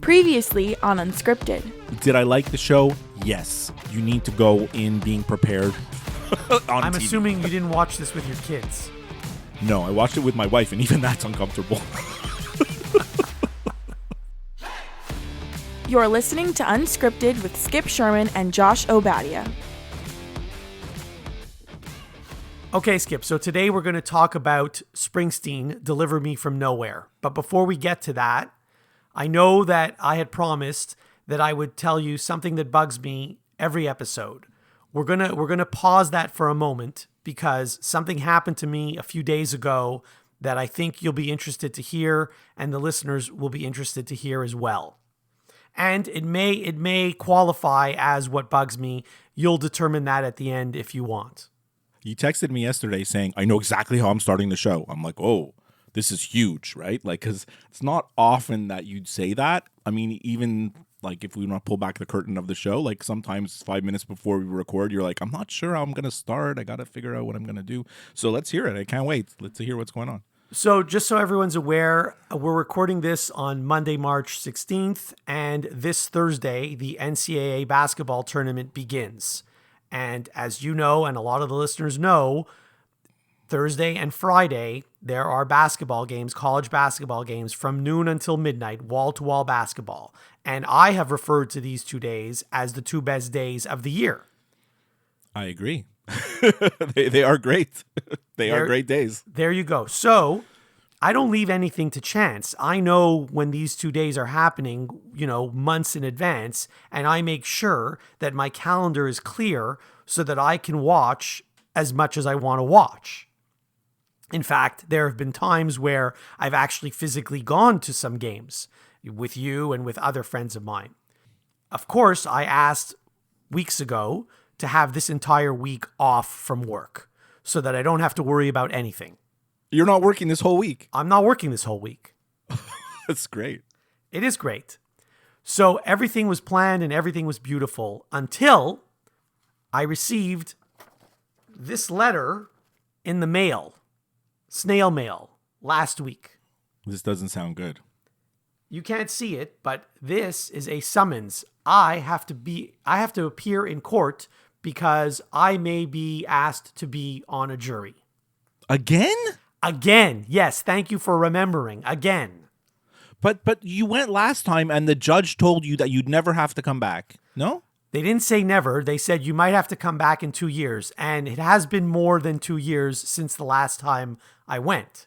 Previously on Unscripted. Did I like the show? Yes. You need to go in being prepared on I'm TV. assuming you didn't watch this with your kids. No, I watched it with my wife, and even that's uncomfortable. You're listening to Unscripted with Skip Sherman and Josh Obadia. Okay, Skip, so today we're going to talk about Springsteen, Deliver Me From Nowhere. But before we get to that, I know that I had promised that I would tell you something that bugs me every episode. We're gonna pause that for a moment because something happened to me a few days ago that I think you'll be interested to hear, and the listeners will be interested to hear as well. And it may qualify as what bugs me. You'll determine that at the end if you want. You texted me yesterday saying, I know exactly how I'm starting the show. I'm like, oh, this is huge, right? Like, because it's not often that you'd say that. I mean, even like if we want to pull back the curtain of the show, like sometimes 5 minutes before we record, you're like, I'm not sure how I'm going to start. I got to figure out what I'm going to do. So let's hear it. I can't wait. Let's hear what's going on. So just so everyone's aware, we're recording this on Monday, March 16th, and this Thursday, the NCAA basketball tournament begins. And as you know, and a lot of the listeners know, Thursday and Friday, there are basketball games, college basketball games from noon until midnight, wall-to-wall basketball. And I have referred to these 2 days as the two best days of the year. I agree. they are great. They are great days. There you go. So I don't leave anything to chance. I know when these 2 days are happening, months in advance, and I make sure that my calendar is clear so that I can watch as much as I want to watch. In fact, there have been times where I've actually physically gone to some games with you and with other friends of mine. Of course, I asked weeks ago to have this entire week off from work so that I don't have to worry about anything. You're not working this whole week. I'm not working this whole week. That's great. It is great. So everything was planned and everything was beautiful until I received this letter in the mail, snail mail, last week. This doesn't sound good. You can't see it, but this is a summons. I have to appear in court because I may be asked to be on a jury. Again? Again. Yes, thank you for remembering. Again. But you went last time and the judge told you that you'd never have to come back. No? They didn't say never. They said you might have to come back in 2 years. And it has been more than 2 years since the last time I went.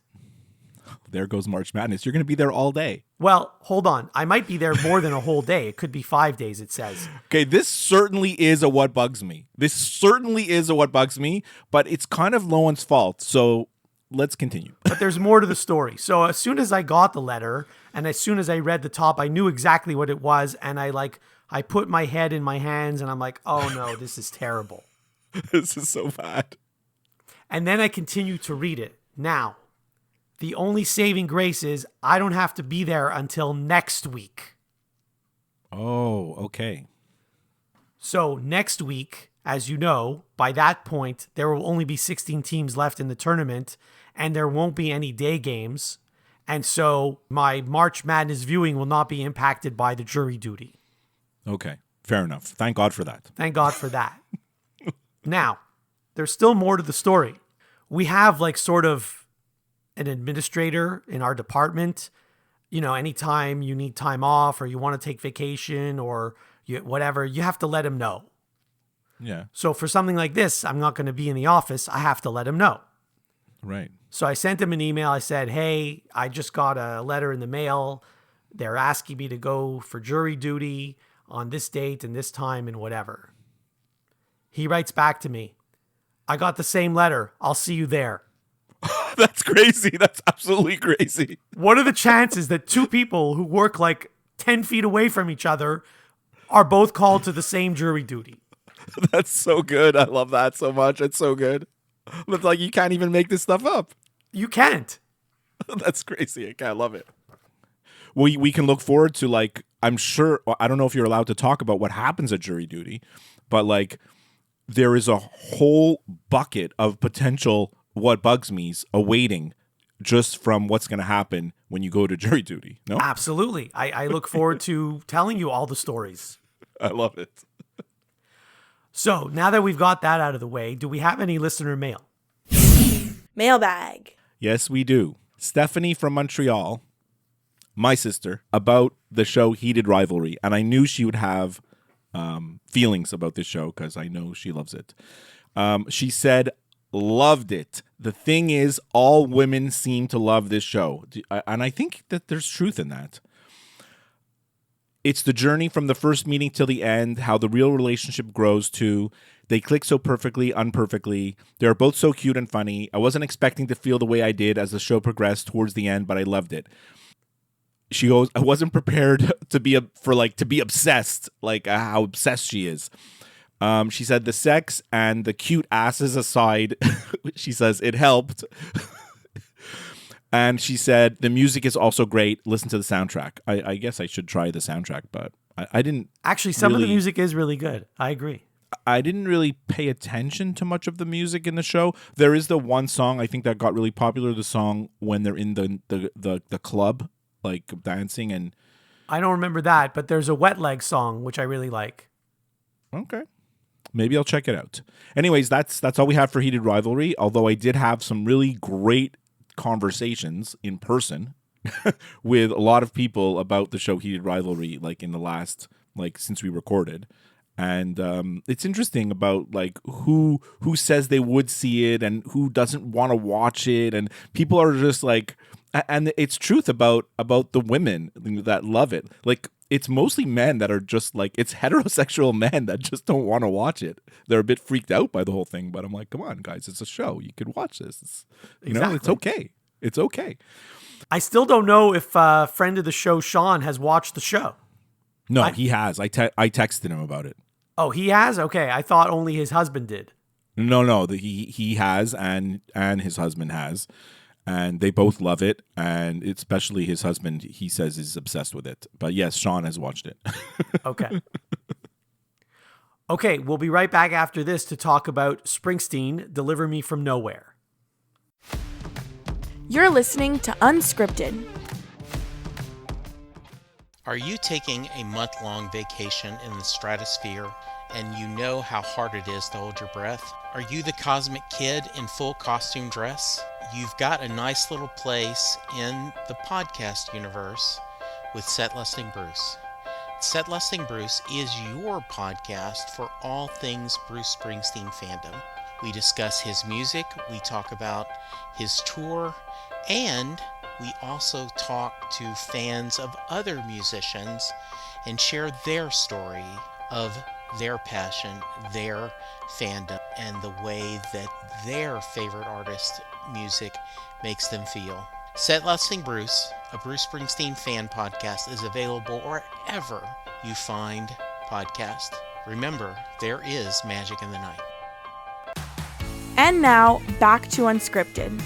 There goes March Madness. You're going to be there all day. Well, hold on. I might be there more than a whole day. It could be 5 days, it says. Okay, this certainly is a what bugs me. But it's kind of Lowen's fault. So let's continue. But there's more to the story. So as soon as I got the letter and as soon as I read the top, I knew exactly what it was. And I put my head in my hands and I'm like, oh no, this is terrible. This is so bad. And then I continued to read it. Now, the only saving grace is I don't have to be there until next week. Oh, okay. So next week, as you know, by that point, there will only be 16 teams left in the tournament and there won't be any day games. And so my March Madness viewing will not be impacted by the jury duty. Okay, fair enough. Thank God for that. Thank God for that. Now, there's still more to the story. We have sort of an administrator in our department. Anytime you need time off or you want to take vacation or whatever, you have to let him know. Yeah. So for something like this, I'm not going to be in the office. I have to let him know. Right. So I sent him an email. I said, hey, I just got a letter in the mail. They're asking me to go for jury duty on this date and this time and whatever. He writes back to me, I got the same letter. I'll see you there. That's crazy. That's absolutely crazy. What are the chances that two people who work 10 feet away from each other are both called to the same jury duty? That's so good. I love that so much. It's so good. But you can't even make this stuff up. You can't. That's crazy. I love it. We can look forward to I'm sure, I don't know if you're allowed to talk about what happens at jury duty, but there is a whole bucket of potential what bugs me's awaiting just from what's going to happen when you go to jury duty. No, Absolutely. I look forward to telling you all the stories. I love it. So now that we've got that out of the way, do we have any listener mail? Mailbag. Yes, we do. Stephanie from Montreal, my sister, about the show Heated Rivalry. And I knew she would have feelings about this show because I know she loves it. She said, loved it. The thing is, all women seem to love this show. And I think that there's truth in that. It's the journey from the first meeting till the end, how the real relationship grows to. They click so perfectly, unperfectly. They're both so cute and funny. I wasn't expecting to feel the way I did as the show progressed towards the end, but I loved it. She goes, I wasn't prepared to be obsessed, like how obsessed she is. She said the sex and the cute asses aside, she says it helped. And she said the music is also great. Listen to the soundtrack. I guess I should try the soundtrack, but I didn't. Actually, some of the music is really good. I agree. I didn't really pay attention to much of the music in the show. There is the one song I think that got really popular. The song when they're in the club, like dancing, and I don't remember that, but there's a Wet Leg song which I really like. Okay, maybe I'll check it out. Anyways, that's all we have for Heated Rivalry. Although I did have some really great conversations in person with a lot of people about the show Heated Rivalry, like in the last, like since we recorded. And it's interesting about like who says they would see it and who doesn't want to watch it, and people are just like, and it's truth about the women that love it. Like it's mostly men that are just like, it's heterosexual men that just don't want to watch it. They're a bit freaked out by the whole thing, but I'm like, come on, guys, it's a show. You could watch this. It's okay. It's okay. I still don't know if friend of the show Sean has watched the show. No, he has. I texted him about it. Oh, he has? Okay, I thought only his husband did. No, he has, and his husband has, and they both love it, and especially his husband, he says is obsessed with it. But yes, Sean has watched it. Okay. Okay, we'll be right back after this to talk about Springsteen, Deliver Me From Nowhere. You're listening to Unscripted. Are you taking a month-long vacation in the stratosphere and you know how hard it is to hold your breath? Are you the cosmic kid in full costume dress? You've got a nice little place in the podcast universe with Set Listing Bruce. Set Listing Bruce is your podcast for all things Bruce Springsteen fandom. We discuss his music, we talk about his tour, and we also talk to fans of other musicians and share their story of their passion, their fandom, and the way that their favorite artist music makes them feel. Set Listing Bruce, a Bruce Springsteen fan podcast, is available wherever you find podcasts. Remember, there is magic in the night. And now, back to Unscripted.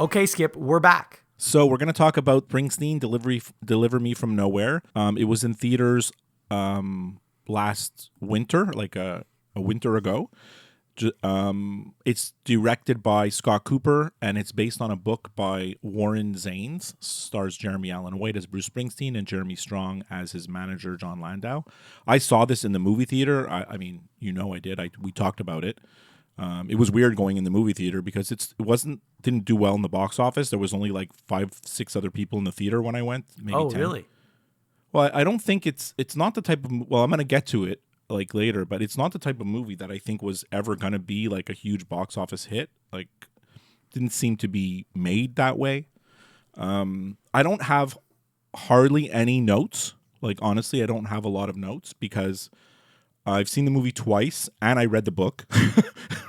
Okay, Skip, we're back. So we're going to talk about Springsteen, Deliver Me From Nowhere. It was in theaters last winter, like a winter ago. It's directed by Scott Cooper, and it's based on a book by Warren Zanes. Stars Jeremy Allen White as Bruce Springsteen and Jeremy Strong as his manager, John Landau. I saw this in the movie theater. I mean, I did. We talked about it. It was weird going in the movie theater because it didn't do well in the box office. There was only like 5-6 other people in the theater when I went. Maybe Oh, 10. really? Well, I don't think it's not the type of. Well, I'm going to get to it like later, but it's not the type of movie that I think was ever going to be like a huge box office hit. Like, didn't seem to be made that way. I don't have hardly any notes. Like, honestly, I don't have a lot of notes because I've seen the movie twice and I read the book,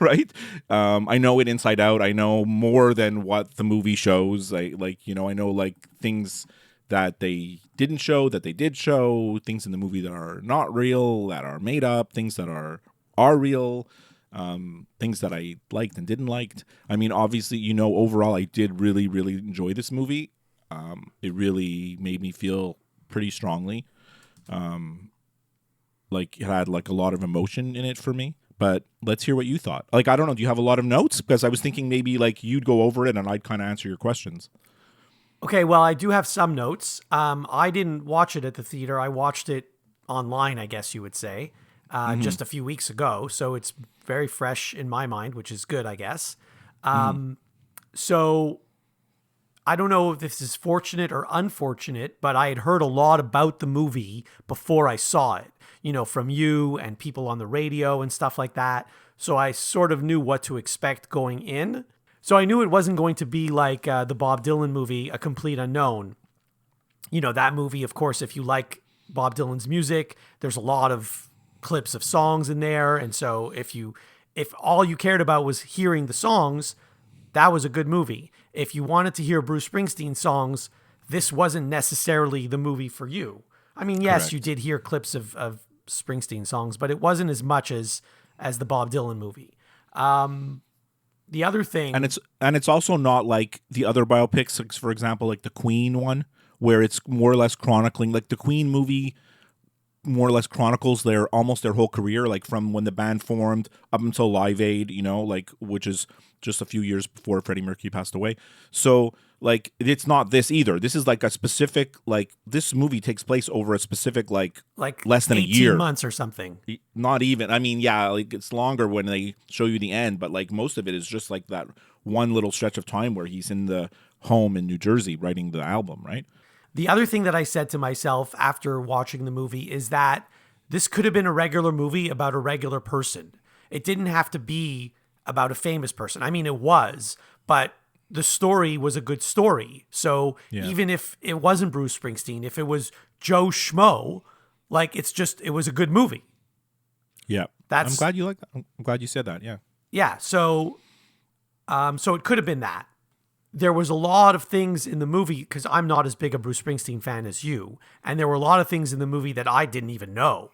right? I know it inside out. I know more than what the movie shows. I know like things that they didn't show, that they did show, things in the movie that are not real, that are made up, things that are real, things that I liked and didn't liked. I mean, obviously, overall, I did really, really enjoy this movie. It really made me feel pretty strongly. Like it had like a lot of emotion in it for me. but let's hear what you thought. Like, I don't know, do you have a lot of notes? Because I was thinking maybe like you'd go over it and I'd kind of answer your questions. Okay, well, I do have some notes. I didn't watch it at the theater. I watched it online, I guess you would say, just a few weeks ago. So it's very fresh in my mind, which is good, I guess. So I don't know if this is fortunate or unfortunate, but I had heard a lot about the movie before I saw it, from you and people on the radio and stuff like that. So I sort of knew what to expect going in. So I knew it wasn't going to be like the Bob Dylan movie, A Complete Unknown. That movie, of course, if you like Bob Dylan's music, there's a lot of clips of songs in there. And so if all you cared about was hearing the songs, that was a good movie. If you wanted to hear Bruce Springsteen songs, this wasn't necessarily the movie for you. I mean, yes, Correct. You did hear clips of Springsteen songs, but it wasn't as much as the Bob Dylan movie. The other thing, and it's also not like the other biopics, like, for example, like the Queen one, where it's more or less chronicling, like the Queen movie more or less chronicles their whole career, like from when the band formed up until Live Aid, like, which is just a few years before Freddie Mercury passed away. So like, it's not this either. This is like a specific, like, this movie takes place over a specific like less than a 18 year, months or something. Not even. I mean, yeah, like it's longer when they show you the end, but like most of it is just like that one little stretch of time where he's in the home in New Jersey writing the album, right? The other thing that I said to myself after watching the movie is that this could have been a regular movie about a regular person. It didn't have to be about a famous person. I mean, it was, but the story was a good story. So even if it wasn't Bruce Springsteen, if it was Joe Schmo, like, it was a good movie. Yeah. I'm glad you like that. I'm glad you said that. Yeah. Yeah. So it could have been that. There was a lot of things in the movie, because I'm not as big a Bruce Springsteen fan as you, and there were a lot of things in the movie that I didn't even know,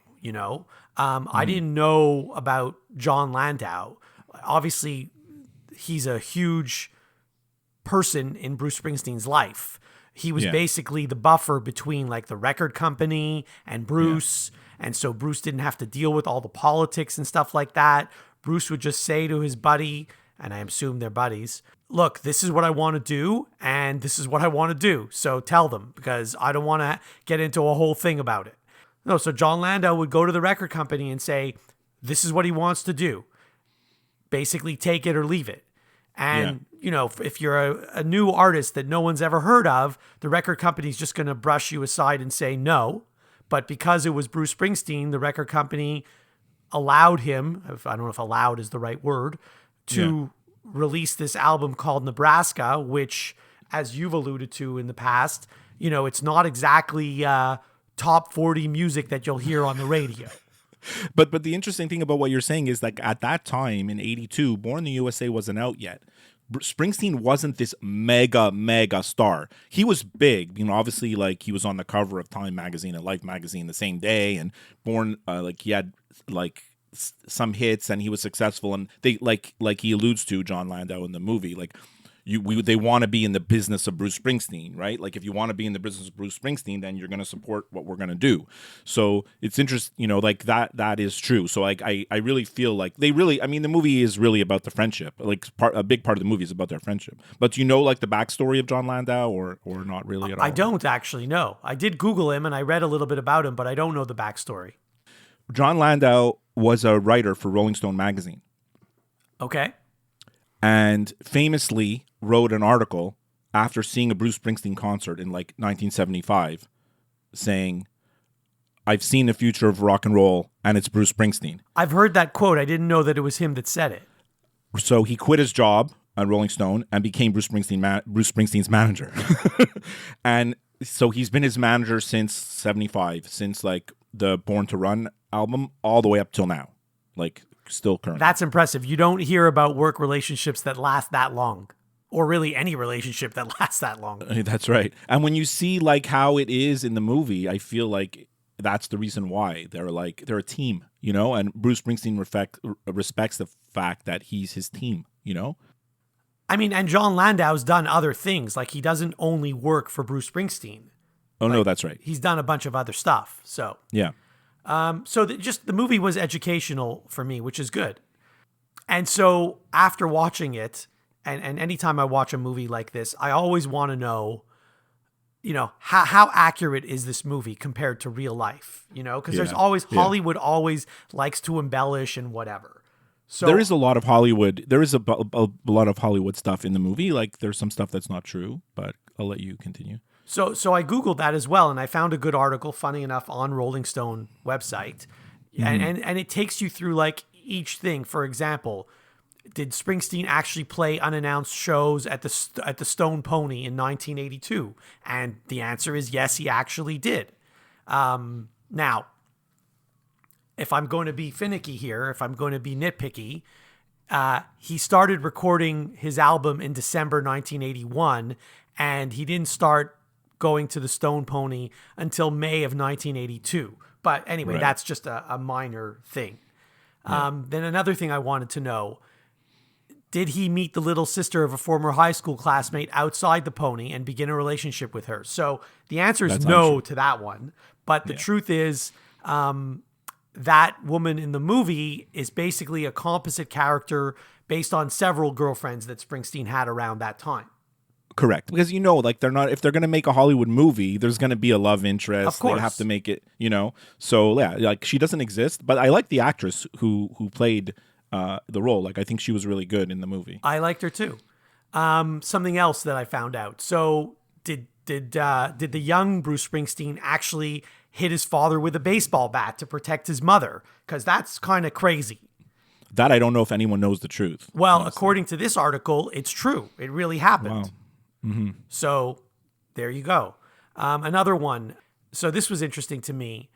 I didn't know about John Landau. Obviously, he's a huge person in Bruce Springsteen's life. He was basically the buffer between like the record company and Bruce, and so Bruce didn't have to deal with all the politics and stuff like that. Bruce would just say to his buddy, and I assume they're buddies, look, this is what I want to do, and this is what I want to do. So tell them, because I don't want to get into a whole thing about it. No, so John Landau would go to the record company and say, this is what he wants to do. Basically, take it or leave it. And, if you're a new artist that no one's ever heard of, the record company's just going to brush you aside and say no. But because it was Bruce Springsteen, the record company allowed him, I don't know if allowed is the right word, to release this album called Nebraska, which, as you've alluded to in the past, it's not exactly top 40 music that you'll hear on the radio. But the interesting thing about what you're saying is, like, at that time in '82, Born in the USA wasn't out yet. Springsteen wasn't this mega star. He was big, obviously, like, he was on the cover of Time magazine and Life magazine the same day, and Born, like, he had like some hits and he was successful, and they like he alludes to John Landau in the movie, like, they want to be in the business of Bruce Springsteen, right? Like, if you want to be in the business of Bruce Springsteen, then you're going to support what we're going to do. So it's interesting, like, that is true. So like, I really feel like the movie is really about the friendship. Like, a big part of the movie is about their friendship. But do you know, like, the backstory of John Landau or not really at all? I don't actually know. I did Google him and I read a little bit about him, but I don't know the backstory. John Landau was a writer for Rolling Stone magazine. Okay. And famously wrote an article after seeing a Bruce Springsteen concert in like 1975 saying, I've seen the future of rock and roll and it's Bruce Springsteen. I've heard that quote. I didn't know that it was him that said it. So he quit his job at Rolling Stone and became Bruce Springsteen's manager. And so he's been his manager since 75, since like the Born to Run album all the way up till now. Like, still current. That's impressive. You don't hear about work relationships that last that long, or really any relationship that lasts that long. That's right. And when you see like how it is in the movie, I feel like that's the reason why they're a team, and Bruce Springsteen respects the fact that he's his team, I mean, and John Landau's done other things. Like, he doesn't only work for Bruce Springsteen. Oh, no, that's right. He's done a bunch of other stuff. So yeah. So just the movie was educational for me, which is good. And so after watching it, and anytime I watch a movie like this, I always want to know, how accurate is this movie compared to real life? Because there's always, Hollywood always likes to embellish and whatever. So there is a lot of Hollywood. There is a lot of Hollywood stuff in the movie. Like there's some stuff that's not true, but I'll let you continue. So I Googled that as well, and I found a good article, funny enough, on Rolling Stone website. And it takes you through like each thing. For example, did Springsteen actually play unannounced shows at the Stone Pony in 1982? And the answer is yes, he actually did. Now, if I'm going to be finicky here, if I'm going to be nitpicky, he started recording his album in December 1981, and he didn't start going to the Stone Pony until May of 1982. But anyway, that's just a minor thing. Then another thing I wanted to know, did he meet the little sister of a former high school classmate outside the Pony and begin a relationship with her? So the answer is no to that one. But the truth is, that woman in the movie is basically a composite character based on several girlfriends that Springsteen had around that time. Correct. Because, like if they're going to make a Hollywood movie, there's going to be a love interest. Of course. They have to make it, So, yeah, like she doesn't exist. But I like the actress who played the role. Like, I think she was really good in the movie. I liked her too. Something else that I found out. So did the young Bruce Springsteen actually hit his father with a baseball bat to protect his mother? Because that's kind of crazy. That I don't know if anyone knows the truth. Well, honestly, according to this article, it's true. It really happened. Wow. Mm-hmm. So there you go. Another one. So this was interesting to me.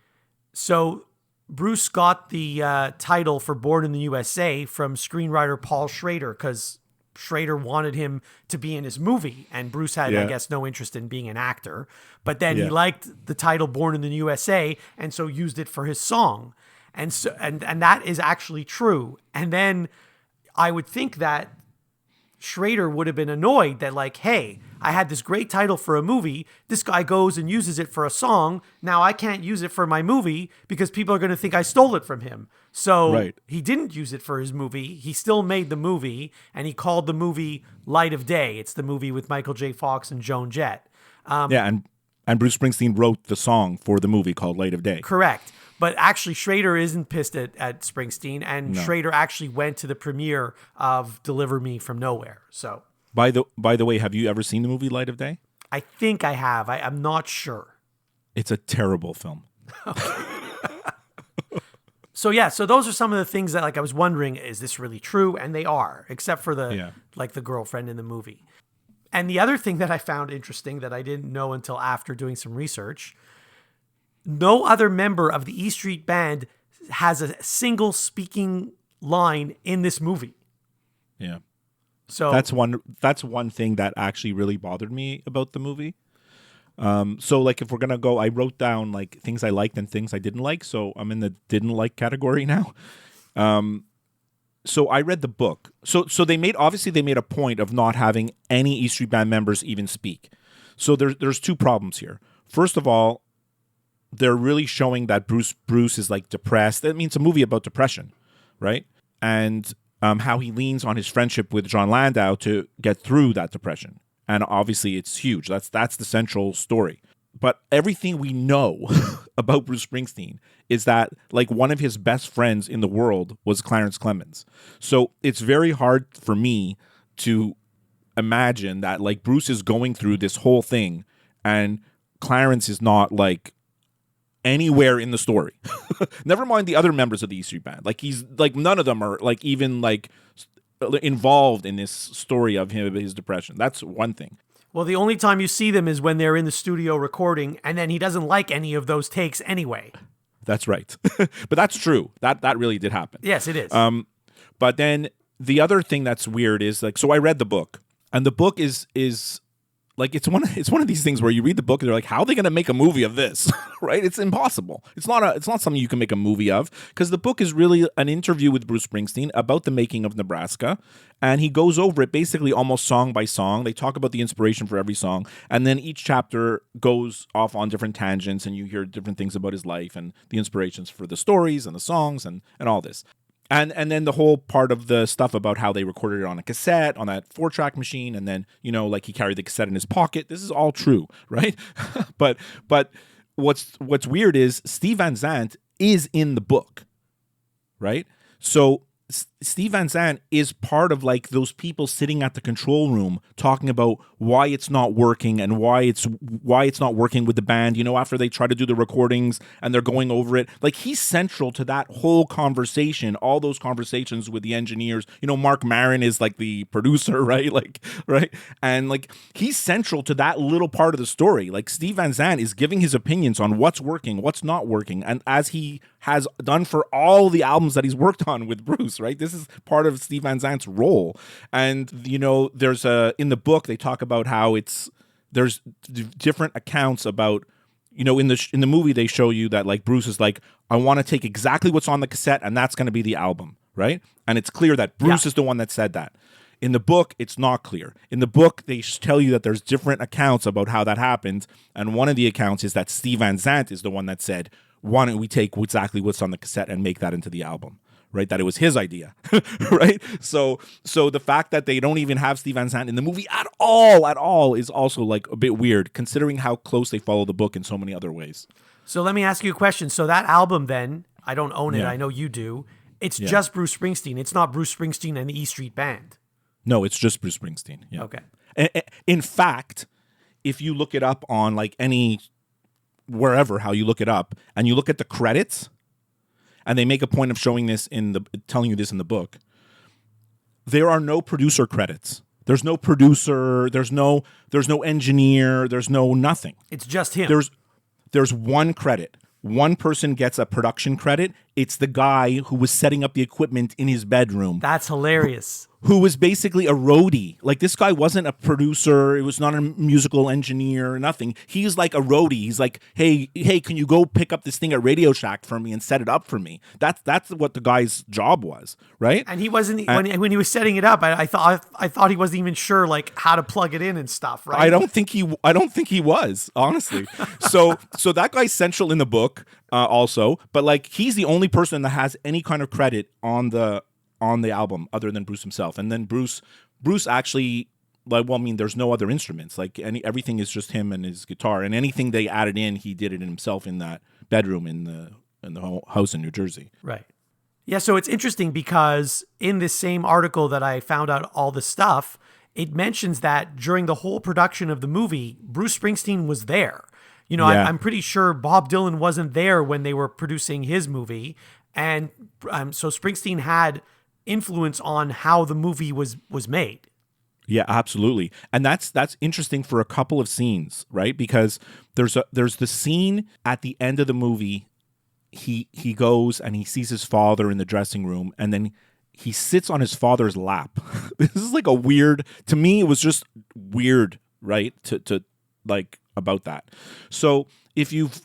So Bruce got the title for Born in the USA from screenwriter Paul Schrader because Schrader wanted him to be in his movie, and Bruce had, I guess, no interest in being an actor. But then he liked the title Born in the USA, and so used it for his song. And so and that is actually true. And then I would think that Schrader would have been annoyed that, like, hey, I had this great title for a movie. This guy goes and uses it for a song. Now I can't use it for my movie because people are going to think I stole it from him. So he didn't use it for his movie. He still made the movie, and he called the movie Light of Day. It's the movie with Michael J. Fox and Joan Jett. And Bruce Springsteen wrote the song for the movie called Light of Day. Correct. But actually, Schrader isn't pissed at Springsteen, and Schrader actually went to the premiere of Deliver Me From Nowhere. So, by the way, have you ever seen the movie Light of Day? I think I have. I'm not sure. It's a terrible film. So those are some of the things that, like, I was wondering, is this really true? And they are, except for the girlfriend in the movie. And the other thing that I found interesting that I didn't know until after doing some research. No other member of the E Street Band has a single speaking line in this movie. Yeah. So that's one thing that actually really bothered me about the movie. So like if we're going to go, I wrote down like things I liked and things I didn't like. So I'm in the didn't like category now. So I read the book. So they made a point of not having any E Street Band members even speak. So there's two problems here. First of all, they're really showing that Bruce is like depressed. I mean, it's a movie about depression, right? And how he leans on his friendship with John Landau to get through that depression. And obviously it's huge. That's the central story. But everything we know about Bruce Springsteen is that like one of his best friends in the world was Clarence Clemons. So it's very hard for me to imagine that like Bruce is going through this whole thing and Clarence is not like anywhere in the story. Never mind the other members of the E Street Band. Like he's like none of them are like even like involved in this story of his depression. That's one thing. Well, the only time you see them is when they're in the studio recording, and then he doesn't like any of those takes anyway. That's right. But that's true. That really did happen. Yes, it is. But then the other thing that's weird is like, so I read the book, and the book is like it's one of these things where you read the book and they're like, how are they going to make a movie of this? Right? It's impossible. It's not something you can make a movie of, because the book is really an interview with Bruce Springsteen about the making of Nebraska, and he goes over it basically almost song by song. They talk about the inspiration for every song, and then each chapter goes off on different tangents, and you hear different things about his life and the inspirations for the stories and the songs and all this. And then the whole part of the stuff about how they recorded it on a cassette, on that 4-track machine, and then, like he carried the cassette in his pocket. This is all true, right? but what's weird is Steve Van Zandt is in the book, right? So Steve Van Zandt is part of like those people sitting at the control room talking about why it's not working and why it's not working with the band, after they try to do the recordings and they're going over it. Like, he's central to that whole conversation, all those conversations with the engineers. Mark Maron is like the producer, right? Right? And like, he's central to that little part of the story. Like, Steve Van Zandt is giving his opinions on what's working, what's not working, and as he has done for all the albums that he's worked on with Bruce, right? This is part of Steve Van Zandt's role. And, there's in the book, they talk about how there's different accounts about, in the movie, they show you that like Bruce is like, I want to take exactly what's on the cassette and that's going to be the album, right? And it's clear that Bruce is the one that said that. In the book, it's not clear. In the book, they tell you that there's different accounts about how that happened. And one of the accounts is that Steve Van Zandt is the one that said, why don't we take exactly what's on the cassette and make that into the album, right? That it was his idea, right? So the fact that they don't even have Steve Van Zandt in the movie at all is also like a bit weird, considering how close they follow the book in so many other ways. So let me ask you a question. So that album then, I don't own it. Yeah. I know you do. It's just Bruce Springsteen. It's not Bruce Springsteen and the E Street Band. No, it's just Bruce Springsteen. Yeah. Okay. In fact, if you look it up on like wherever, how you look it up, and you look at the credits, and they make a point of showing this telling you this in the book, there are no producer credits. There's no producer, there's no engineer, there's no nothing. It's just him. There's one credit. One person gets a production credit. It's the guy who was setting up the equipment in his bedroom. That's hilarious. Who was basically a roadie. Like, this guy wasn't a producer. It was not a musical engineer, nothing. He's like a roadie. He's like, hey, can you go pick up this thing at Radio Shack for me and set it up for me? That's what the guy's job was, right? And he wasn't when he was setting it up. I thought he wasn't even sure like how to plug it in and stuff, right? I don't think he was, honestly. So that guy's central in the book also, but like, he's the only person that has any kind of credit on the album other than Bruce himself. And then Bruce actually, like, well, I mean, there's no other instruments. Like, everything is just him and his guitar, and anything they added in, he did it himself in that bedroom in the house in New Jersey. Right. Yeah, so it's interesting because in this same article that I found out all this stuff, it mentions that during the whole production of the movie, Bruce Springsteen was there. Yeah. I'm pretty sure Bob Dylan wasn't there when they were producing his movie. And so Springsteen had influence on how the movie was made. Yeah, absolutely. And that's interesting for a couple of scenes, right? Because there's the scene at the end of the movie. He goes and he sees his father in the dressing room, and then he sits on his father's lap. This is like to me, it was just weird, right? To like about that. So if you've,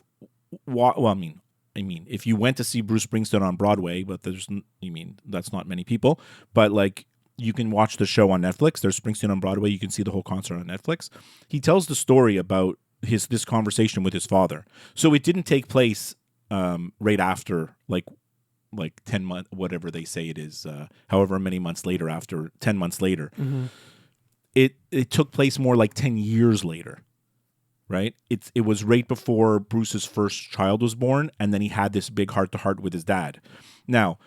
if you went to see Bruce Springsteen on Broadway, but that's not many people, but like, you can watch the show on Netflix. There's Springsteen on Broadway. You can see the whole concert on Netflix. He tells the story about this conversation with his father. So it didn't take place right after, like 10 months, whatever they say it is, however many months later, after 10 months later. Mm-hmm. It took place more like 10 years later, right? It was right before Bruce's first child was born, and then he had this big heart-to-heart with his dad. Now,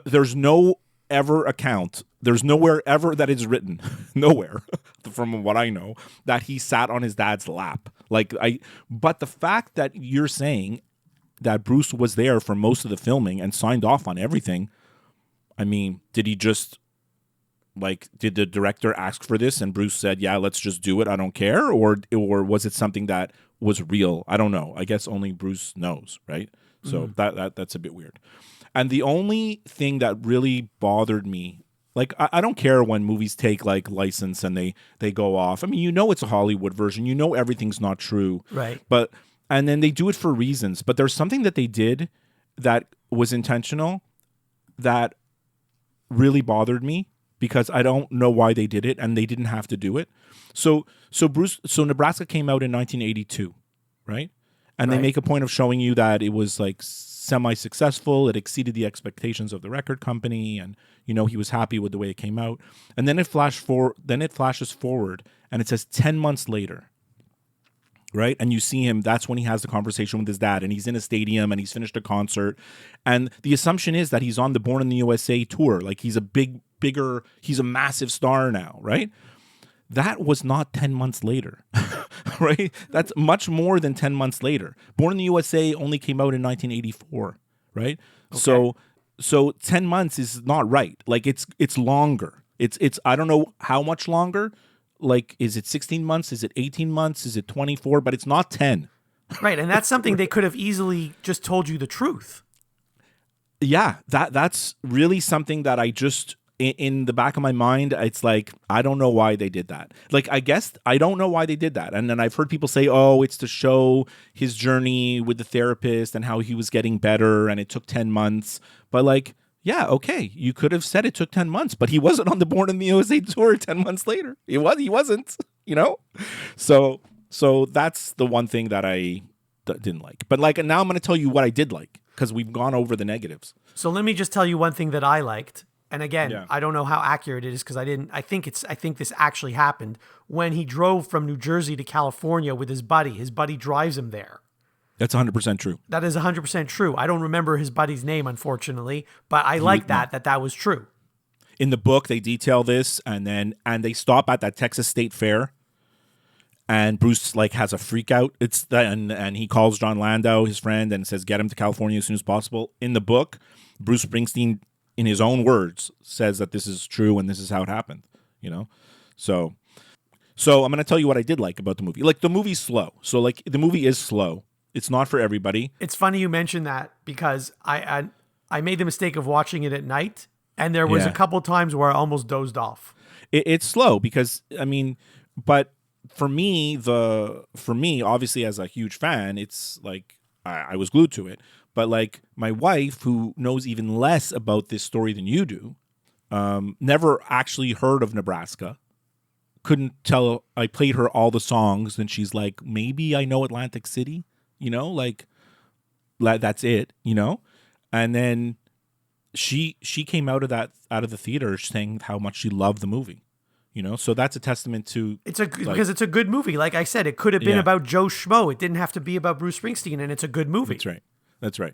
there's no ever account, there's nowhere ever that is written, nowhere, from what I know, that he sat on his dad's lap. But the fact that you're saying that Bruce was there for most of the filming and signed off on everything, I mean, did he just, did the director ask for this and Bruce said, yeah, let's just do it, I don't care? Or was it something that was real? I don't know. I guess only Bruce knows, right? So that's a bit weird. And the only thing that really bothered me Like I don't care when movies take like license and they go off. I mean, it's a Hollywood version. Everything's not true. Right. And then they do it for reasons. But there's something that they did that was intentional that really bothered me because I don't know why they did it and they didn't have to do it. So Nebraska came out in 1982, right? And they make a point of showing you that it was like semi-successful. It exceeded the expectations of the record company, and he was happy with the way it came out. And then it flashes forward, and it says 10 months later, right? And you see him. That's when he has the conversation with his dad, and he's in a stadium, and he's finished a concert. And the assumption is that he's on the Born in the USA tour, like he's he's a massive star now, right? That was not 10 months later, right? That's much more than 10 months later. Born in the USA only came out in 1984, right? Okay. So 10 months is not right. Like it's longer. It's I don't know how much longer. Like, is it 16 months? Is it 18 months? Is it 24? But it's not 10. Right, and that's something they could have easily just told you the truth. Yeah, that's really something that I just... in the back of my mind, it's like, I don't know why they did that. Like, I guess I don't know why they did that. And then I've heard people say, oh, it's to show his journey with the therapist and how he was getting better and it took 10 months. But like, yeah, okay, you could have said it took 10 months, but he wasn't on the Born in the USA tour 10 months later. He wasn't, So that's the one thing that I didn't like. But like, now I'm going to tell you what I did like, because we've gone over the negatives. So let me just tell you one thing that I liked. And again, Yeah. I don't know how accurate it is because I think this actually happened when he drove from New Jersey to California with his buddy. His buddy drives him there. That's 100% true. That is 100% true. I don't remember his buddy's name, unfortunately, but I like that was true. In the book, they detail this, and they stop at that Texas State Fair, and Bruce like has a freak out. And he calls John Landau, his friend, and says, "Get him to California as soon as possible." In the book, Bruce Springsteen, in his own words, says that this is true and this is how it happened, So I'm going to tell you what I did like about the movie. Like, the movie's slow. So, like, the movie is slow. It's not for everybody. It's funny you mentioned that because I made the mistake of watching it at night, and there was a couple times where I almost dozed off. It's slow because, I mean, but for me, obviously, as a huge fan, it's like I was glued to it. But like my wife, who knows even less about this story than you do, never actually heard of Nebraska. Couldn't tell. I played her all the songs, and she's like, "Maybe I know Atlantic City," like that's it, And then she came out of the theater saying how much she loved the movie, So that's a testament to because it's a good movie. Like I said, it could have been about Joe Schmo. It didn't have to be about Bruce Springsteen, and it's a good movie. That's right.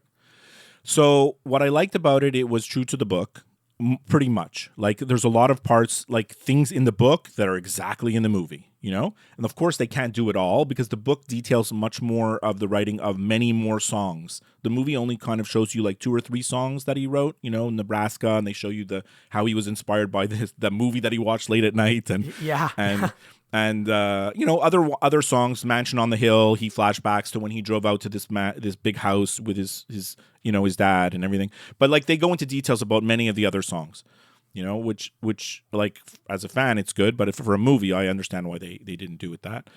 So what I liked about it, it was true to the book, pretty much. Like, there's a lot of parts, like things in the book that are exactly in the movie, And of course, they can't do it all because the book details much more of the writing of many more songs. The movie only kind of shows you like 2 or 3 songs that he wrote, Nebraska, and they show you how he was inspired by the movie that he watched late at night, and other songs. Mansion on the Hill, he flashbacks to when he drove out to this big house with his dad and everything. But like, they go into details about many of the other songs, which like, as a fan, it's good. But if for a movie, I understand why they didn't do it that.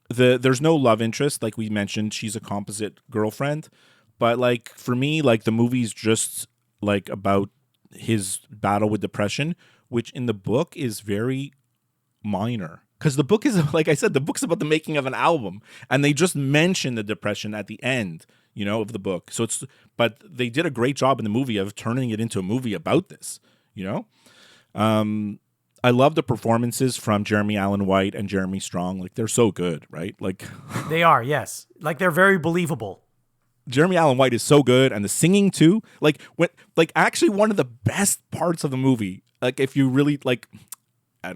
There's no love interest, like we mentioned. She's a composite girlfriend. But like, for me, like, the movie's just like about his battle with depression, which in the book is very minor, because the book is, like I said, the book's about the making of an album, and they just mention the depression at the end, of the book. But they did a great job in the movie of turning it into a movie about this, I love the performances from Jeremy Allen White and Jeremy Strong. Like, they're so good, right? Like, they are, yes. Like, they're very believable. Jeremy Allen White is so good, and the singing too. Like, actually one of the best parts of the movie. Like, if you really like, I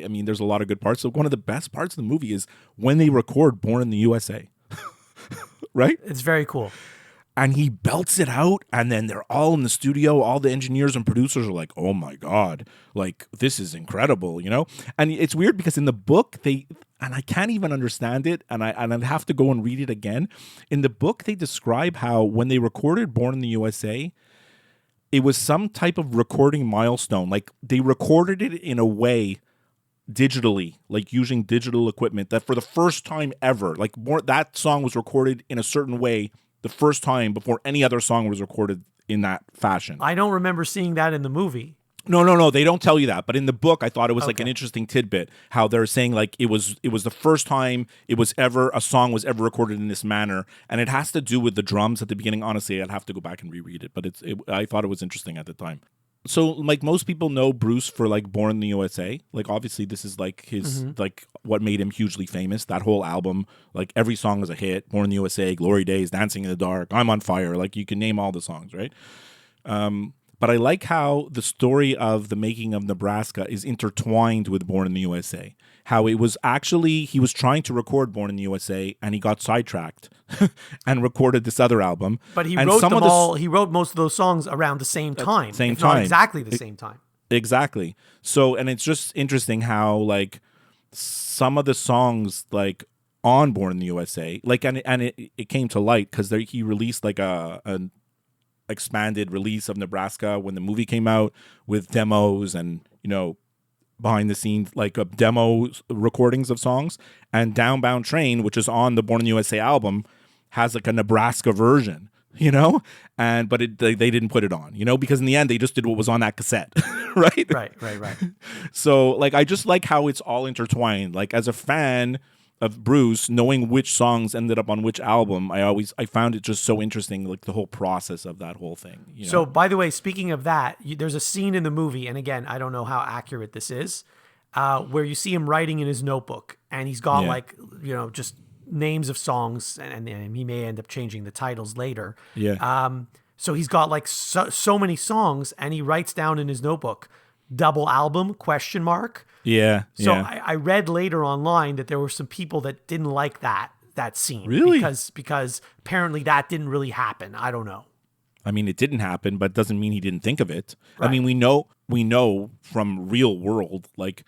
mean, there's a lot of good parts. So one of the best parts of the movie is when they record Born in the USA. Right? It's very cool. And he belts it out, and then they're all in the studio. All the engineers and producers are like, "Oh my God, like, this is incredible," And it's weird because in the book, and I can't even understand it, and I'd have to go and read it again. In the book, they describe how when they recorded Born in the USA, it was some type of recording milestone. Like they recorded it in a way digitally, like using digital equipment, that for the first time ever, like that song was recorded in a certain way the first time before any other song was recorded in that fashion. I don't remember seeing that in the movie. No. They don't tell you that. But in the book, I thought it was like an interesting tidbit, how they're saying like it was the first time a song was ever recorded in this manner. And it has to do with the drums at the beginning. Honestly, I'd have to go back and reread it. But I thought it was interesting at the time. So like most people know Bruce for like Born in the USA. Like obviously this is like his like what made him hugely famous. That whole album, like every song is a hit. Born in the USA, Glory Days, Dancing in the Dark, I'm on Fire. Like you can name all the songs, right? But I like how the story of the making of Nebraska is intertwined with Born in the USA. How it was actually, he was trying to record Born in the USA and he got sidetracked and recorded this other album. But he and wrote them all. He wrote most of those songs around the same time. Not exactly the same time. Exactly. So, and it's just interesting how like some of the songs like on Born in the USA, like, and it came to light because he released like an expanded release of Nebraska when the movie came out with demos and, you know, behind the scenes like demo recordings of songs. And Downbound Train, which is on the Born in the USA album, has like a Nebraska version, you know, but they didn't put it on, you know, because in the end they just did what was on that cassette. Right. So like I just like how it's all intertwined. Like as a fan of Bruce, knowing which songs ended up on which album, I found it just so interesting, like the whole process of that whole thing. You know? So, by the way, speaking of that, there's a scene in the movie, and again, I don't know how accurate this is, where you see him writing in his notebook, and he's got like, you know, just names of songs, and he may end up changing the titles later. Yeah. So he's got like so many songs, and he writes down in his notebook, double album, ? Yeah. So I read later online that there were some people that didn't like that scene. Really? Because apparently that didn't really happen. I don't know. I mean, it didn't happen, but it doesn't mean he didn't think of it. Right. I mean, we know from real world, like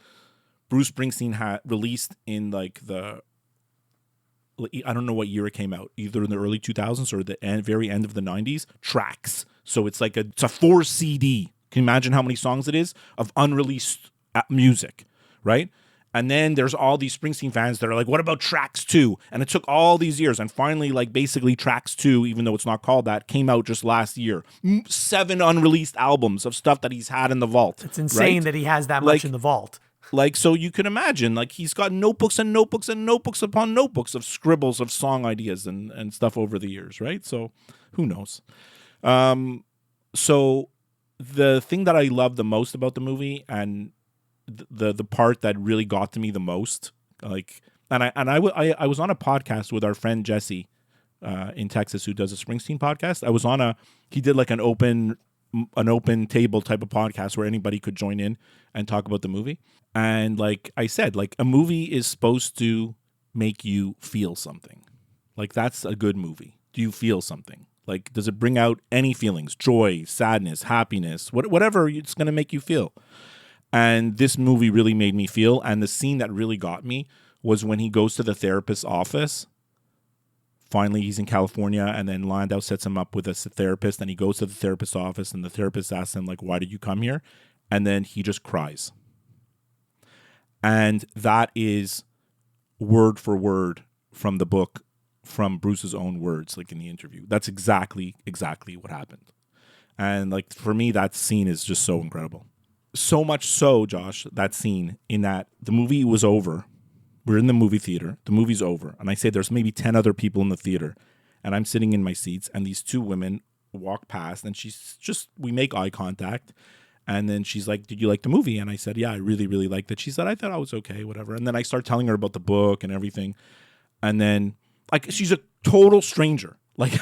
Bruce Springsteen had released in like I don't know what year it came out, either in the early 2000s or the very end of the 90s, tracks. So it's a 4 CD. Can you imagine how many songs it is of unreleased music, right? And then there's all these Springsteen fans that are like, what about tracks 2? And it took all these years. And finally, like basically tracks 2, even though it's not called that, came out just last year. 7 unreleased albums of stuff that he's had in the vault. It's insane that he has that much in the vault. Like, so you can imagine, like he's got notebooks and notebooks and notebooks upon notebooks of scribbles of song ideas and stuff over the years, right? So who knows? So the thing that I love the most about the movie and the part that really got to me the most, like, I was on a podcast with our friend Jesse in Texas who does a Springsteen podcast. He did like an open table type of podcast where anybody could join in and talk about the movie. And like I said, like a movie is supposed to make you feel something. Like that's a good movie. Do you feel something? Like, does it bring out any feelings? Joy, sadness, happiness, whatever it's going to make you feel. And this movie really made me feel. And the scene that really got me was when he goes to the therapist's office. Finally, he's in California, and then Landau sets him up with a therapist, and he goes to the therapist's office, and the therapist asks him, like, why did you come here? And then he just cries. And that is word for word from the book, from Bruce's own words, like in the interview. That's exactly what happened. And like for me, that scene is just so incredible. So much so, Josh, that scene in that the movie was over. We're in the movie theater. The movie's over. And I say there's maybe 10 other people in the theater. And I'm sitting in my seats and these 2 women walk past and we make eye contact. And then she's like, did you like the movie? And I said, yeah, I really, really liked it. She said, I thought I was okay, whatever. And then I start telling her about the book and everything. And then like she's a total stranger. Like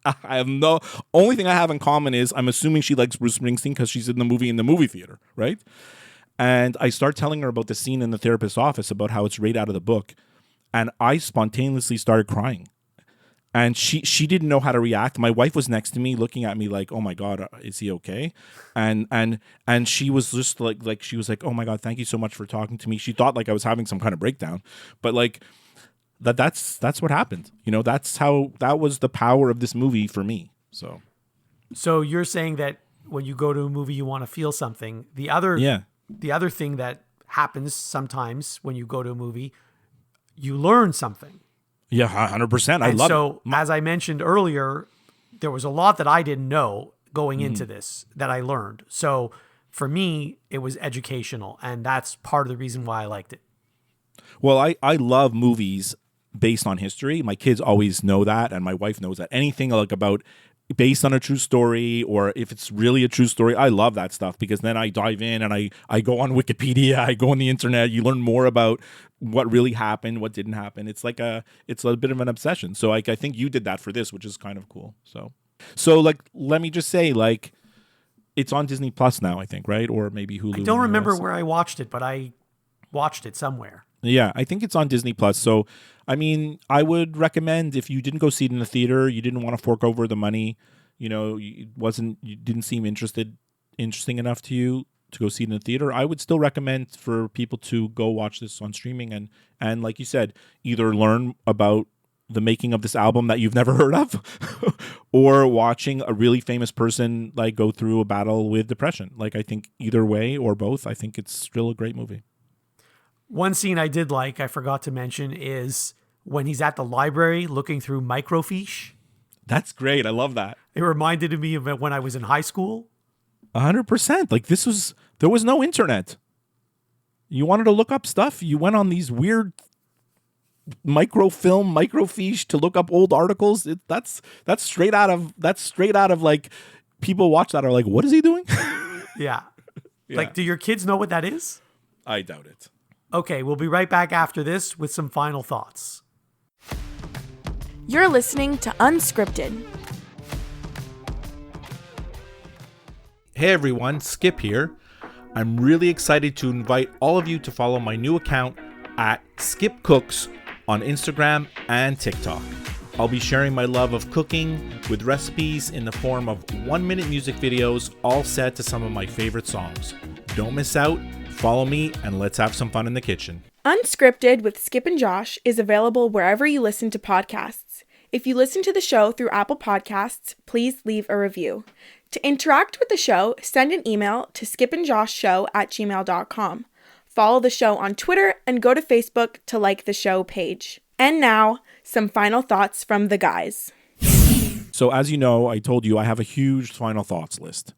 I have only thing I have in common is I'm assuming she likes Bruce Springsteen because she's in the movie theater, right? And I start telling her about the scene in the therapist's office about how it's right out of the book. And I spontaneously started crying. And she didn't know how to react. My wife was next to me looking at me like, oh my God, is he okay? And she was just like she was like, oh my God, thank you so much for talking to me. She thought like I was having some kind of breakdown. But like that's what happened. You know, that was the power of this movie for me. So you're saying that when you go to a movie, you want to feel something. The Yeah. other thing that happens sometimes when you go to a movie, you learn something. Yeah, 100%. I And love so, it. as I mentioned earlier, there was a lot that I didn't know going into this that I learned. So for me, it was educational, and that's part of the reason why I liked it. Well, I love movies based on history. My kids always know that, and my wife knows that. Anything like about based on a true story, or if it's really a true story, I love that stuff because then I dive in and I go on Wikipedia, I go on the internet, you learn more about what really happened, what didn't happen. It's a bit of an obsession. So I think you did that for this, which is kind of cool. So like, let me just say, like, it's on Disney Plus now, I think, right? Or maybe Hulu. I don't remember where I watched it, but I watched it somewhere. Yeah, I think it's on Disney Plus. So, I mean, I would recommend if you didn't go see it in the theater, you didn't want to fork over the money, you didn't seem interesting enough to you to go see it in the theater, I would still recommend for people to go watch this on streaming and like you said, either learn about the making of this album that you've never heard of or watching a really famous person like go through a battle with depression. Like, I think either way or both, I think it's still a great movie. One scene I did like, I forgot to mention, is when he's at the library looking through microfiche. That's great. I love that. It reminded me of when I was in high school. 100%. Like, there was no internet. You wanted to look up stuff, you went on these weird microfiche to look up old articles. That's straight out of like, people watch that are like, what is he doing? Yeah. Yeah. Like, do your kids know what that is? I doubt it. Okay, we'll be right back after this with some final thoughts. You're listening to Unscripted. Hey everyone, Skip here. I'm really excited to invite all of you to follow my new account at Skip Cooks on Instagram and TikTok. I'll be sharing my love of cooking with recipes in the form of 1-minute music videos, all set to some of my favorite songs. Don't miss out, follow me, and let's have some fun in the kitchen. Unscripted with Skip and Josh is available wherever you listen to podcasts. If you listen to the show through Apple Podcasts, please leave a review. To interact with the show, send an email to skipandjoshshow@gmail.com. Follow the show on Twitter and go to Facebook to like the show page. And now, some final thoughts from the guys. So as you know, I told you I have a huge final thoughts list.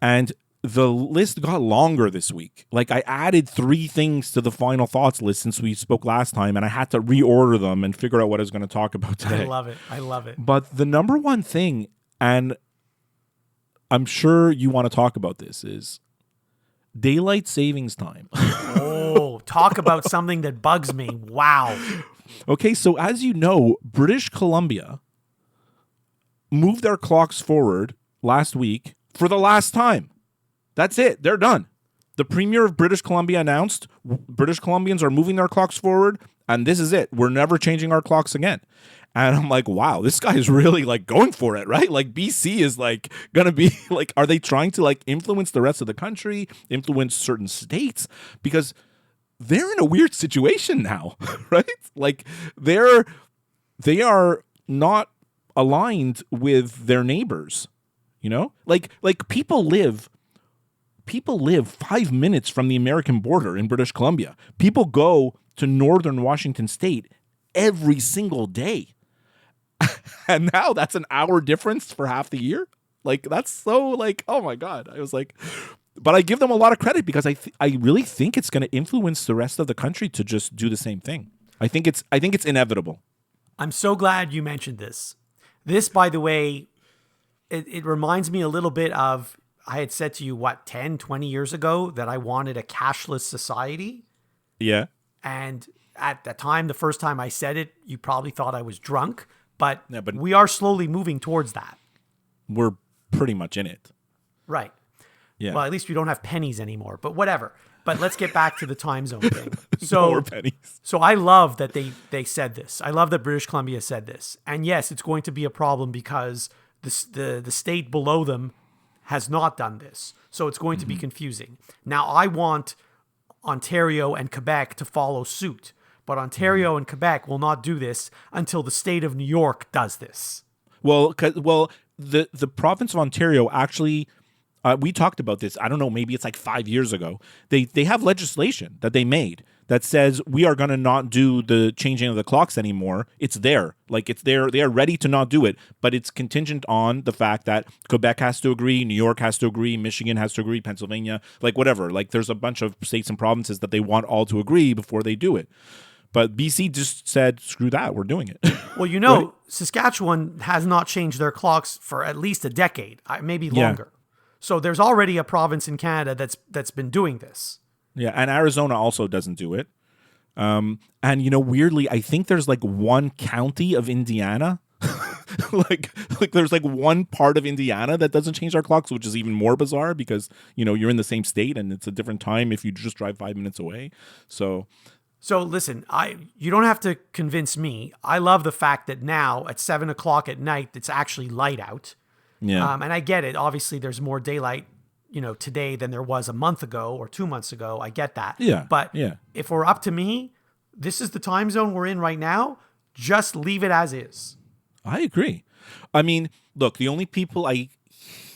And the list got longer this week. Like, I added 3 things to the final thoughts list since we spoke last time, and I had to reorder them and figure out what I was going to talk about today. I love it. But the number one thing, and I'm sure you want to talk about this, is daylight savings time. Oh, talk about something that bugs me. Wow. Okay, so as you know, British Columbia moved their clocks forward last week for the last time. That's it. They're done. The Premier of British Columbia announced British Columbians are moving their clocks forward, and this is it. We're never changing our clocks again. And I'm like, wow, this guy is really like going for it, right? Like, BC is like going to be like, are they trying to like influence the rest of the country, influence certain states? Because they're in a weird situation now, right? Like, they are not aligned with their neighbors, you know? Like people live 5 minutes from the American border in British Columbia. People go to northern Washington state every single day. And now that's an hour difference for half the year. Like, that's so like, oh my God. I was like, but I give them a lot of credit because I really think it's going to influence the rest of the country to just do the same thing. I think it's inevitable. I'm so glad you mentioned this. This, by the way, it reminds me a little bit of, I had said to you, 10, 20 years ago, that I wanted a cashless society. Yeah. And at the time, the first time I said it, you probably thought I was drunk. But but we are slowly moving towards that. We're pretty much in it. Right. Yeah. Well, at least we don't have pennies anymore, but whatever. But let's get back to the time zone thing. So, More pennies. So I love that they said this. I love that British Columbia said this. And yes, it's going to be a problem because the state below them has not done this. So it's going to be confusing. Now, I want Ontario and Quebec to follow suit. But Ontario and Quebec will not do this until the state of New York does this. Well, the province of Ontario actually We talked about this. I don't know, maybe it's like 5 years ago. They have legislation that they made that says we are going to not do the changing of the clocks anymore. It's there. Like, it's there. They are ready to not do it, but it's contingent on the fact that Quebec has to agree, New York has to agree, Michigan has to agree, Pennsylvania, like whatever. Like, there's a bunch of states and provinces that they want all to agree before they do it. But BC just said, screw that, we're doing it. Well, you know, Right? Saskatchewan has not changed their clocks for at least a decade, maybe longer. So there's already a province in Canada that's been doing this. Yeah, and Arizona also doesn't do it. And, weirdly, I think there's like one county of Indiana. like there's like one part of Indiana that doesn't change our clocks, which is even more bizarre because, you're in the same state and it's a different time if you just drive 5 minutes away. So listen, you don't have to convince me. I love the fact that now at 7:00 at night, it's actually light out. yeah. And I get it. Obviously, there's more daylight, today than there was a month ago or 2 months ago. I get that. Yeah, But yeah. if we're up to me, this is the time zone we're in right now. Just leave it as is. I agree. I mean, look, the only people I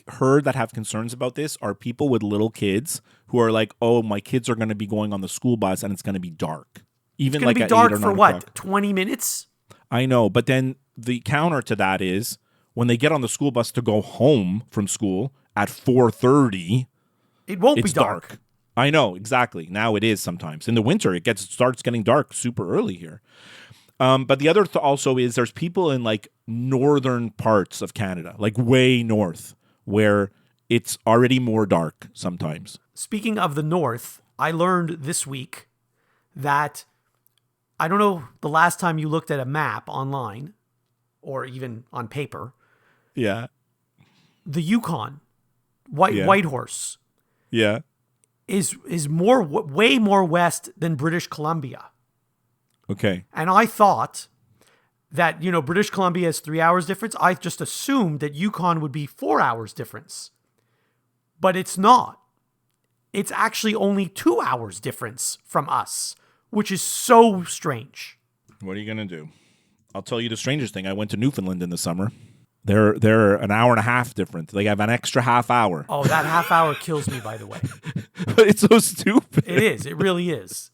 heard that have concerns about this are people with little kids who are like, oh, my kids are going to be going on the school bus and it's going to be dark. Even It's going like to be at dark 8 or for 9 what? o'clock. 20 minutes? I know, but then the counter to that is when they get on the school bus to go home from school at 4:30, It won't be it's dark. I know, exactly. Now it is sometimes. In the winter, it starts getting dark super early here. But the other also is there's people in like northern parts of Canada, like way north, where it's already more dark sometimes. Speaking of the North, I learned this week that I don't know the last time you looked at a map online or even on paper, Yeah. the Yukon, Yeah. Whitehorse, Yeah. is way more west than British Columbia. Okay. And I thought that, British Columbia has 3 hours difference. I just assumed that Yukon would be 4 hours difference. But it's not. It's actually only 2 hours difference from us, which is so strange. What are you going to do? I'll tell you the strangest thing. I went to Newfoundland in the summer. They're an hour and a half different. They have an extra half hour. Oh, that half hour kills me, by the way. But it's so stupid. It is. It really is.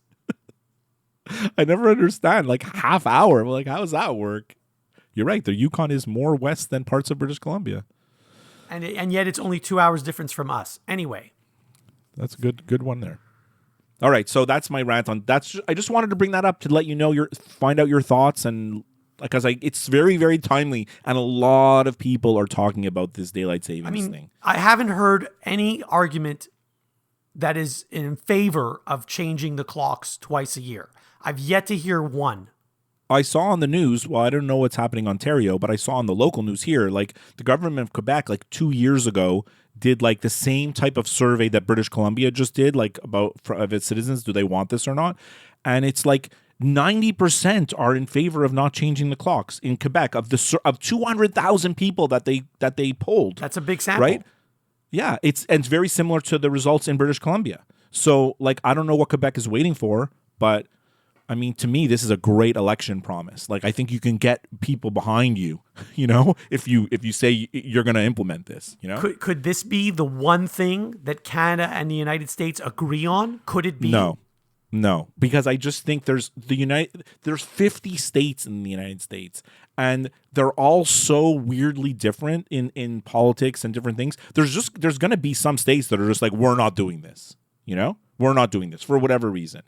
I never understand. Like half hour. Like, how does that work? You're right. The Yukon is more west than parts of British Columbia. And yet it's only 2 hours difference from us. Anyway. That's a good one there. All right, so that's my rant on that's. I just wanted to bring that up to let you know find out your thoughts and because it's very very timely and a lot of people are talking about this daylight savings thing. I haven't heard any argument that is in favor of changing the clocks twice a year. I've yet to hear one. I saw on the news. Well, I don't know what's happening in Ontario, but I saw on the local news here, like the government of Quebec, like 2 years ago, did like the same type of survey that British Columbia just did, like of its citizens, do they want this or not? And it's like 90% are in favor of not changing the clocks in Quebec of 200,000 people that they polled. That's a big sample. Right? Yeah, it's very similar to the results in British Columbia. So like I don't know what Quebec is waiting for, but I mean, to me, this is a great election promise. Like, I think you can get people behind you, if you say you're going to implement this, Could this be the one thing that Canada and the United States agree on? Could it be? No, because I just think there's 50 states in the United States, and they're all so weirdly different in politics and different things. There's going to be some states that are just like, we're not doing this, We're not doing this for whatever reason.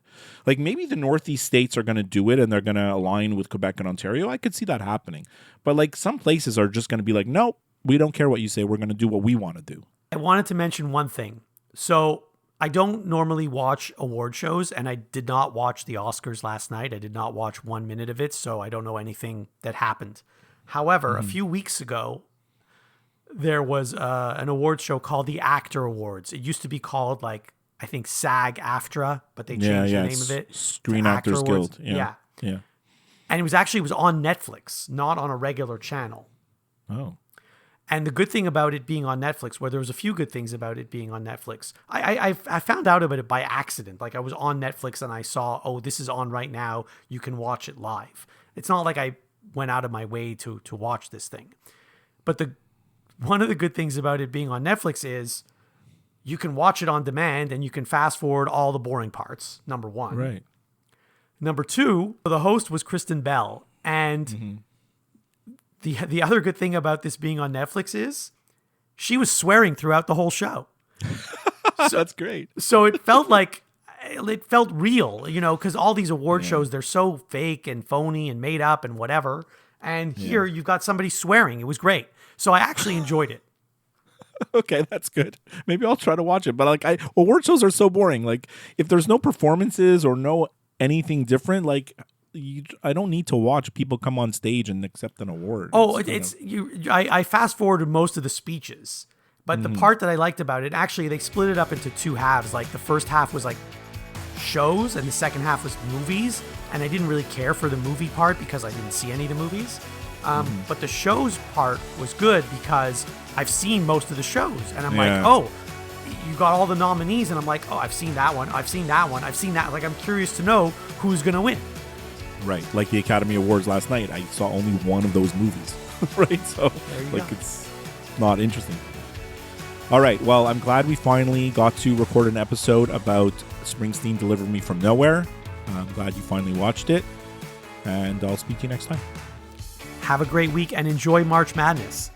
Like maybe the Northeast states are going to do it and they're going to align with Quebec and Ontario. I could see that happening. But like some places are just going to be like, nope, we don't care what you say. We're going to do what we want to do. I wanted to mention one thing. So I don't normally watch award shows, and I did not watch the Oscars last night. I did not watch 1 minute of it, so I don't know anything that happened. However, a few weeks ago, there was an award show called the Actor Awards. It used to be called I think SAG-AFTRA, but they changed the name of it. Screen to Actors Actor Awards. Guild. Yeah. And it was on Netflix, not on a regular channel. Oh. And the good thing about it being on Netflix, there was a few good things about it being on Netflix. I found out about it by accident. Like I was on Netflix and I saw, oh, this is on right now. You can watch it live. It's not like I went out of my way to watch this thing. But one of the good things about it being on Netflix is you can watch it on demand and you can fast forward all the boring parts, number one. Right. Number two, the host was Kristen Bell. And the other good thing about this being on Netflix is she was swearing throughout the whole show. That's great. So it felt real, because all these award shows, they're so fake and phony and made up and whatever. And here you've got somebody swearing. It was great. So I actually enjoyed it. Okay, that's good. Maybe I'll try to watch it. But award shows are so boring. Like, if there's no performances or no anything different, like, I don't need to watch people come on stage and accept an award. Oh, I fast forwarded most of the speeches, but the part that I liked about it, actually, they split it up into two halves. Like, the first half was like shows, and the second half was movies. And I didn't really care for the movie part because I didn't see any of the movies. But the shows part was good because I've seen most of the shows, and I'm like, oh, you got all the nominees, and I'm like, oh, I've seen that one, I've seen that one, I've seen that. Like, I'm curious to know who's gonna win. Right, like the Academy Awards last night, I saw only one of those movies. Right, so it's not interesting. All right, well, I'm glad we finally got to record an episode about Springsteen Deliver Me From Nowhere. I'm glad you finally watched it, and I'll speak to you next time. Have a great week and enjoy March Madness.